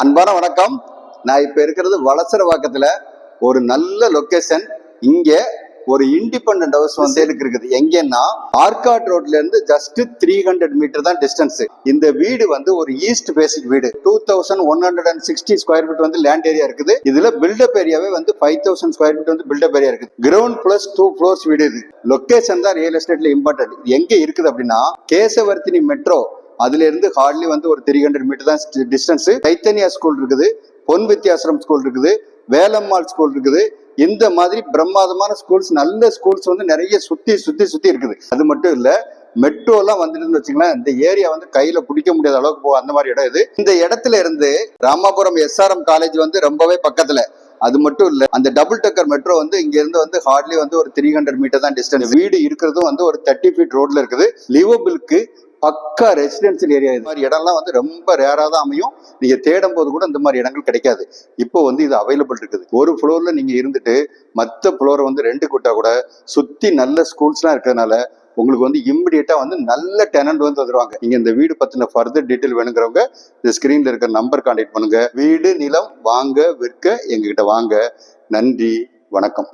அன்பான வணக்கம். நான் இப்ப இருக்கிறது வளசரவாக்கத்துல ஒரு நல்ல லொகேஷன். இங்க ஒரு இண்டிபெண்டன்ட் ஹவுஸ் வந்து இருக்குது. எங்கன்னா ஆர்காட் ரோட்ல இருந்து ஜஸ்ட் 300 மீட்டர் தான் டிஸ்டன்ஸ். இந்த வீடு வந்து ஒரு ஈஸ்ட் பேசிக் வீடு. 2160 ஸ்கொயர் ஃபீட் வந்து லேண்ட் ஏரியா இருக்குது. இதுல பில்டப் ஏரியாவே வந்து 5000 ஸ்கொயர் ஃபீட் வந்து பில்டப் ஏரியா இருக்குது. கிரவுண்ட் பிளஸ் 2 ஃப்ளோர்ஸ் வீடு. இது லொகேஷன் தான் ரியல் எஸ்டேட்ல இம்பார்ட்டன்ட். எங்க இருக்குது அப்படின்னா கேசவர்த்தினி மெட்ரோ, அதுல இருந்து ஹார்ட்லி வந்து ஒரு 300 மீட்டர் தான் டிஸ்டன்ஸ். சைத்தன்யா ஸ்கூல் இருக்குது, பொன் வித்யாசிரம் ஸ்கூல் இருக்குது, வேலம்மாள் ஸ்கூல் இருக்குது. இந்த மாதிரி பிரம்மாதமான ஸ்கூல்ஸ், நல்ல ஸ்கூல்ஸ் வந்து நிறைய சுத்தி இருக்குது. அது மட்டும் இல்ல, மெட்ரோ எல்லாம் வந்துட்டு வச்சுக்கலாம். இந்த ஏரியா வந்து கையில பிடிக்க முடியாத அளவுக்கு போகும், அந்த மாதிரி இடம் இது. இந்த இடத்துல இருந்து ராமாபுரம் SRM காலேஜ் வந்து ரொம்பவே பக்கத்துல. அது மட்டும் இல்ல, அந்த டபுள் டக்கர் மெட்ரோ வந்து இங்க இருந்து வந்து ஹார்ட்லி வந்து ஒரு 300 மீட்டர் தான் டிஸ்டன்ஸ். வீடு இருக்கிறதும் வந்து ஒரு 30 ஃபீட் ரோட்ல இருக்குது. லிவபிளுக்கு பக்கா ரெசிடென்சியல் ஏரியா. இது மாதிரி இடம்லாம் வந்து ரொம்ப ரேரா தான் அமையும். நீங்க தேடும் போது கூட இந்த மாதிரி இடங்கள் கிடைக்காது. இப்போ வந்து இது அவைலபிள் இருக்குது. ஒரு ஃப்ளோர்ல நீங்க இருந்துட்டு மற்ற ஃப்ளோரை வந்து ரெண்டு கூட்டா கூட சுத்தி நல்ல ஸ்கூல்ஸ்லாம் இருக்கிறதுனால உங்களுக்கு வந்து இம்மிடியேட்டா வந்து நல்ல டெனன்ட் வந்து வந்துருவாங்க. நீங்க இந்த வீடு பத்தின ஃபர்தர் டீட்டெயில் வேணுங்கிறவங்க இந்த ஸ்கிரீன்ல இருக்கிற நம்பர் கான்டாக்ட் பண்ணுங்க. வீடு நிலம் வாங்க விற்க எங்ககிட்ட வாங்க. நன்றி, வணக்கம்.